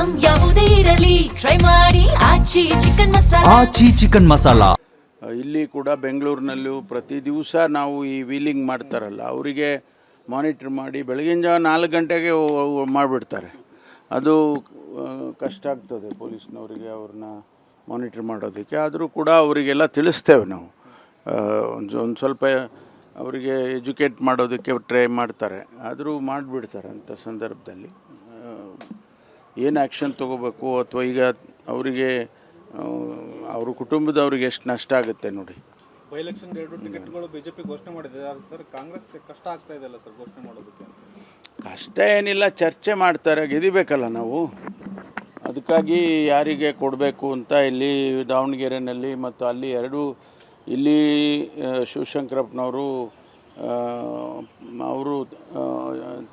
Item ಯಾವುದೇ ಇರಲಿ try ಮಾಡಿ ಆಚಿ ಚಿಕನ್ ಮಸಾಲಾ. ಇಲ್ಲಿ ಕೂಡ ಬೆಂಗಳೂರಿನಲ್ಲೂ ಪ್ರತಿ ದಿವಸ ನಾವು ಈ ವೀಲಿಂಗ್ ಮಾಡ್ತಾರಲ್ಲ ಅವರಿಗೆ ಮಾನಿಟ್ರ್ ಮಾಡಿ ಬೆಳಗಿನ ಜಾವ 4 ಗಂಟೆಗೆ ಮಾಡಿಬಿಡ್ತಾರೆ. ಅದು ಕಷ್ಟ ಆಗ್ತದೆ ಪೊಲೀಸ್ನವರಿಗೆ ಅವ್ರನ್ನ ಮಾನಿಟ್ರ್ ಮಾಡೋದಕ್ಕೆ. ಆದರೂ ಕೂಡ ಅವರಿಗೆಲ್ಲ ತಿಳಿಸ್ತೇವೆ ನಾವು, ಒಂದು ಸ್ವಲ್ಪ ಅವರಿಗೆ ಎಜುಕೇಟ್ ಮಾಡೋದಕ್ಕೆ ಟ್ರೈ ಮಾಡ್ತಾರೆ, ಆದರೂ ಮಾಡಿಬಿಡ್ತಾರೆ. ಅಂಥ ಸಂದರ್ಭದಲ್ಲಿ ಏನು ಆ್ಯಕ್ಷನ್ ತೊಗೋಬೇಕು ಅಥವಾ ಈಗ ಅವರಿಗೆ ಅವ್ರ ಕುಟುಂಬದವ್ರಿಗೆ ಎಷ್ಟು ನಷ್ಟ ಆಗುತ್ತೆ ನೋಡಿ. ಬೈ ಎಲೆಕ್ಷನ್ 2 ಟಿಕೆಟ್ಗಳು ಬಿಜೆಪಿ ಘೋಷಣೆ ಮಾಡಿದೆ ಸರ್, ಕಾಂಗ್ರೆಸ್ ಕಷ್ಟ ಆಗ್ತಾ ಇದೆಯಲ್ಲ ಸರ್ ಘೋಷಣೆ ಮಾಡೋದಕ್ಕೆ? ಕಷ್ಟ ಏನಿಲ್ಲ, ಚರ್ಚೆ ಮಾಡ್ತಾರೆ, ಗೆದಿಬೇಕಲ್ಲ ನಾವು. ಅದಕ್ಕಾಗಿ ಯಾರಿಗೆ ಕೊಡಬೇಕು ಅಂತ ಇಲ್ಲಿ ದಾವಣಗೆರೆಯಲ್ಲಿ ಮತ್ತು ಅಲ್ಲಿ ಇಲ್ಲಿ ಶಿವಶಂಕರಪ್ಪನವರು ಅವರು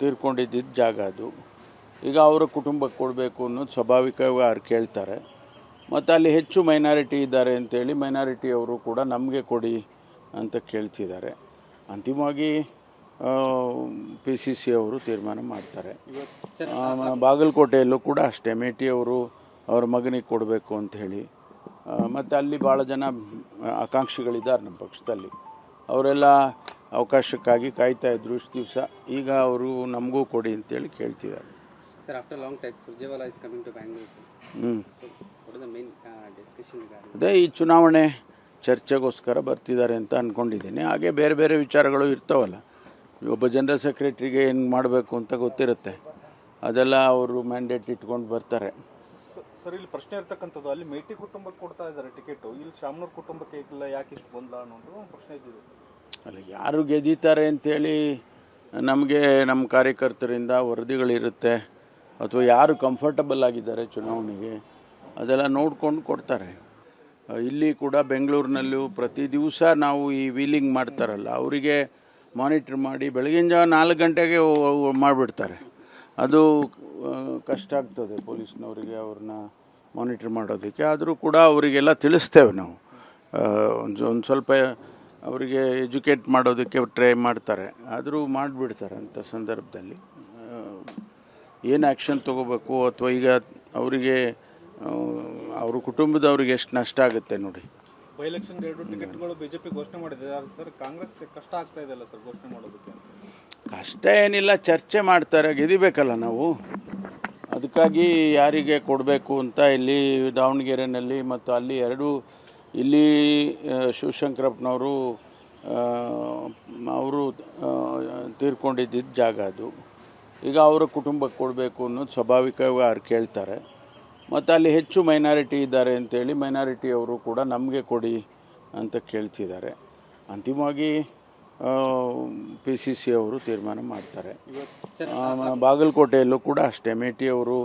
ತೀರ್ಕೊಂಡಿದ್ದ ಜಾಗ ಅದು. ಈಗ ಅವರ ಕುಟುಂಬಕ್ಕೆ ಕೊಡಬೇಕು ಅನ್ನೋದು ಸ್ವಾಭಾವಿಕವಾಗಿ ಅವ್ರು ಕೇಳ್ತಾರೆ. ಮತ್ತು ಅಲ್ಲಿ ಹೆಚ್ಚು ಮೈನಾರಿಟಿ ಇದ್ದಾರೆ ಅಂತೇಳಿ ಮೈನಾರಿಟಿಯವರು ಕೂಡ ನಮಗೆ ಕೊಡಿ ಅಂತ ಕೇಳ್ತಿದ್ದಾರೆ. ಅಂತಿಮವಾಗಿ PCC ಅವರು ತೀರ್ಮಾನ ಮಾಡ್ತಾರೆ. ಬಾಗಲಕೋಟೆಯಲ್ಲೂ ಕೂಡ ಅಷ್ಟೇ, ಮೇಟಿಯವರು ಅವ್ರ ಮಗನಿಗೆ ಕೊಡಬೇಕು ಅಂತ ಹೇಳಿ. ಮತ್ತು ಅಲ್ಲಿ ಭಾಳ ಜನ ಆಕಾಂಕ್ಷಿಗಳಿದ್ದಾರೆ ನಮ್ಮ ಪಕ್ಷದಲ್ಲಿ. ಅವರೆಲ್ಲ ಅವಕಾಶಕ್ಕಾಗಿ ಕಾಯ್ತಾ ಇದ್ರು ಇಷ್ಟು ದಿವಸ. ಈಗ ಅವರು ನಮಗೂ ಕೊಡಿ ಅಂತೇಳಿ ಕೇಳ್ತಿದ್ದಾರೆ. Sir, after long time, Surjewala is coming to Bangalore. So, what is the main discussion regarding? ಅದೇ ಈ ಚುನಾವಣೆ ಚರ್ಚೆಗೋಸ್ಕರ ಬರ್ತಿದ್ದಾರೆ ಅಂತ ಅಂದ್ಕೊಂಡಿದ್ದೀನಿ. ಹಾಗೆ ಬೇರೆ ಬೇರೆ ವಿಚಾರಗಳು ಇರ್ತಾವಲ್ಲ, ಒಬ್ಬ ಜನರಲ್ ಸೆಕ್ರೆಟ್ರಿಗೆ ಏನು ಮಾಡಬೇಕು ಅಂತ ಗೊತ್ತಿರುತ್ತೆ, ಅದೆಲ್ಲ ಅವರು ಮ್ಯಾಂಡೇಟ್ ಇಟ್ಕೊಂಡು ಬರ್ತಾರೆ. ಸರ್, ಇಲ್ಲಿ ಪ್ರಶ್ನೆ ಇರ್ತಕ್ಕಂಥದ್ದು, ಅಲ್ಲಿ ಮೇಟಿ ಕುಟುಂಬಕ್ಕೆ ಕೊಡ್ತಾ ಇದ್ದಾರೆ ಟಿಕೆಟು, ಇಲ್ಲಿ ಶಾಮನೂರು ಕುಟುಂಬಕ್ಕೆ ಇಲ್ಲ, ಯಾಕೆ ಇಷ್ಟು ಗೊಂದಲ ಅನ್ನೋದು ಪ್ರಶ್ನೆ ಇದ್ದಿದೆ. ಅಲ್ಲ, ಯಾರು ಗೆದ್ದೀತಾರೆ ಅಂಥೇಳಿ ನಮಗೆ ನಮ್ಮ ಕಾರ್ಯಕರ್ತರಿಂದ ವರದಿಗಳಿರುತ್ತೆ, ಅಥವಾ ಯಾರು ಕಂಫರ್ಟಬಲ್ ಆಗಿದ್ದಾರೆ ಚುನಾವಣೆಗೆ ಅದೆಲ್ಲ ನೋಡ್ಕೊಂಡು ಕೊಡ್ತಾರೆ. ಇಲ್ಲಿ ಕೂಡ ಬೆಂಗಳೂರಿನಲ್ಲೂ ಪ್ರತಿ ದಿವಸ ನಾವು ಈ ವೀಲಿಂಗ್ ಮಾಡ್ತಾರಲ್ಲ ಅವರಿಗೆ ಮಾನಿಟ್ರ್ ಮಾಡಿ ಬೆಳಗಿನ ಜಾವ 4 ಗಂಟೆಗೆ ಮಾಡಿಬಿಡ್ತಾರೆ. ಅದು ಕಷ್ಟ ಆಗ್ತದೆ ಪೊಲೀಸ್ನವರಿಗೆ ಅವ್ರನ್ನ ಮಾನಿಟ್ರ್ ಮಾಡೋದಕ್ಕೆ. ಆದರೂ ಕೂಡ ಅವರಿಗೆಲ್ಲ ತಿಳಿಸ್ತೇವೆ ನಾವು, ಒಂದು ಸ್ವಲ್ಪ ಅವರಿಗೆ ಎಜುಕೇಟ್ ಮಾಡೋದಕ್ಕೆ ಟ್ರೈ ಮಾಡ್ತಾರೆ, ಆದರೂ ಮಾಡಿಬಿಡ್ತಾರೆ. ಅಂಥ ಸಂದರ್ಭದಲ್ಲಿ ಏನು ಆ್ಯಕ್ಷನ್ ತೊಗೋಬೇಕು ಅಥವಾ ಈಗ ಅವರಿಗೆ ಅವ್ರ ಕುಟುಂಬದವ್ರಿಗೆ ಎಷ್ಟು ನಷ್ಟ ಆಗುತ್ತೆ ನೋಡಿ. ಬೈ ಎಲೆಕ್ಷನ್ 2 ಟಿಕೆಟ್ಗಳು ಬಿಜೆಪಿ ಘೋಷಣೆ ಮಾಡಿದೆ ಸರ್, ಕಾಂಗ್ರೆಸ್ ಕಷ್ಟ ಆಗ್ತಾ ಇದೆಯಲ್ಲ ಸರ್ ಘೋಷಣೆ ಮಾಡೋದಕ್ಕೆ? ಕಷ್ಟ ಏನಿಲ್ಲ, ಚರ್ಚೆ ಮಾಡ್ತಾರೆ, ಗೆದಿಬೇಕಲ್ಲ ನಾವು. ಅದಕ್ಕಾಗಿ ಯಾರಿಗೆ ಕೊಡಬೇಕು ಅಂತ ಇಲ್ಲಿ ದಾವಣಗೆರೆಯಲ್ಲಿ ಮತ್ತು ಅಲ್ಲಿ ಇಲ್ಲಿ ಶಿವಶಂಕರಪ್ಪನವರು ಅವರು ತೀರ್ಕೊಂಡಿದ್ದ ಜಾಗ ಅದು. ಈಗ ಅವರ ಕುಟುಂಬಕ್ಕೆ ಕೊಡಬೇಕು ಅನ್ನೋದು ಸ್ವಾಭಾವಿಕವಾಗಿ ಅವ್ರು ಕೇಳ್ತಾರೆ. ಮತ್ತು ಅಲ್ಲಿ ಹೆಚ್ಚು ಮೈನಾರಿಟಿ ಇದ್ದಾರೆ ಅಂತೇಳಿ ಮೈನಾರಿಟಿಯವರು ಕೂಡ ನಮಗೆ ಕೊಡಿ ಅಂತ ಕೇಳ್ತಿದ್ದಾರೆ. ಅಂತಿಮವಾಗಿ PCC ಅವರು ತೀರ್ಮಾನ ಮಾಡ್ತಾರೆ. ಬಾಗಲಕೋಟೆಯಲ್ಲೂ ಕೂಡ ಅಷ್ಟೇ, ಮೇಟಿಯವರು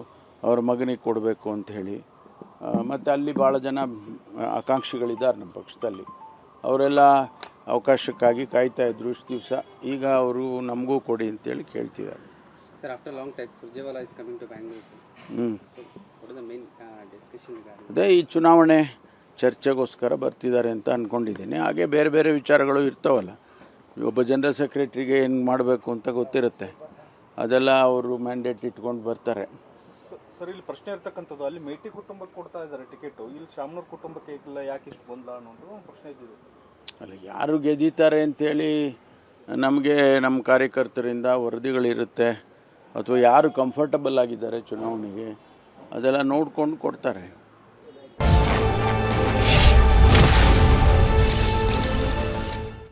ಅವ್ರ ಮಗನಿಗೆ ಕೊಡಬೇಕು ಅಂತ ಹೇಳಿ. ಮತ್ತು ಅಲ್ಲಿ ಭಾಳ ಜನ ಆಕಾಂಕ್ಷಿಗಳಿದ್ದಾರೆ ನಮ್ಮ ಪಕ್ಷದಲ್ಲಿ. ಅವರೆಲ್ಲ ಅವಕಾಶಕ್ಕಾಗಿ ಕಾಯ್ತಾ ಇದ್ರು ಇಷ್ಟು ದಿವಸ. ಈಗ ಅವರು ನಮಗೂ ಕೊಡಿ ಅಂತೇಳಿ ಕೇಳ್ತಿದ್ದಾರೆ. Sir, after long time, Surjewala is coming to Bangalore. So, what is the main discussion regarding? ಅದೇ ಈ ಚುನಾವಣೆ ಚರ್ಚೆಗೋಸ್ಕರ ಬರ್ತಿದ್ದಾರೆ ಅಂತ ಅಂದ್ಕೊಂಡಿದ್ದೀನಿ. ಹಾಗೆ ಬೇರೆ ಬೇರೆ ವಿಚಾರಗಳು ಇರ್ತಾವಲ್ಲ, ಒಬ್ಬ ಜನರಲ್ ಸೆಕ್ರೆಟ್ರಿಗೆ ಏನು ಮಾಡಬೇಕು ಅಂತ ಗೊತ್ತಿರುತ್ತೆ, ಅದೆಲ್ಲ ಅವರು ಮ್ಯಾಂಡೇಟ್ ಇಟ್ಕೊಂಡು ಬರ್ತಾರೆ. ಸರ್, ಇಲ್ಲಿ ಪ್ರಶ್ನೆ ಇರ್ತಕ್ಕಂಥದ್ದು, ಅಲ್ಲಿ ಮೇಟಿ ಕುಟುಂಬಕ್ಕೆ ಕೊಡ್ತಾ ಇದ್ದಾರೆ ಟಿಕೆಟು, ಇಲ್ಲಿ ಶಾಮನೂರು ಕುಟುಂಬಕ್ಕೆ ಇಲ್ಲ, ಯಾಕೆ ಇಷ್ಟು ಗೊಂದಲ ಅನ್ನೋದು ಪ್ರಶ್ನೆ ಇದ್ದಿದೆ. ಅಲ್ಲ, ಯಾರು ಗೆದ್ದೀತಾರೆ ಅಂಥೇಳಿ ನಮಗೆ ನಮ್ಮ ಕಾರ್ಯಕರ್ತರಿಂದ ವರದಿಗಳಿರುತ್ತೆ, ಅಥವಾ ಯಾರು ಕಂಫರ್ಟಬಲ್ ಆಗಿದ್ದಾರೆ ಚುನಾವಣೆಗೆ ಅದೆಲ್ಲ ನೋಡ್ಕೊಂಡು ಕೊಡ್ತಾರೆ.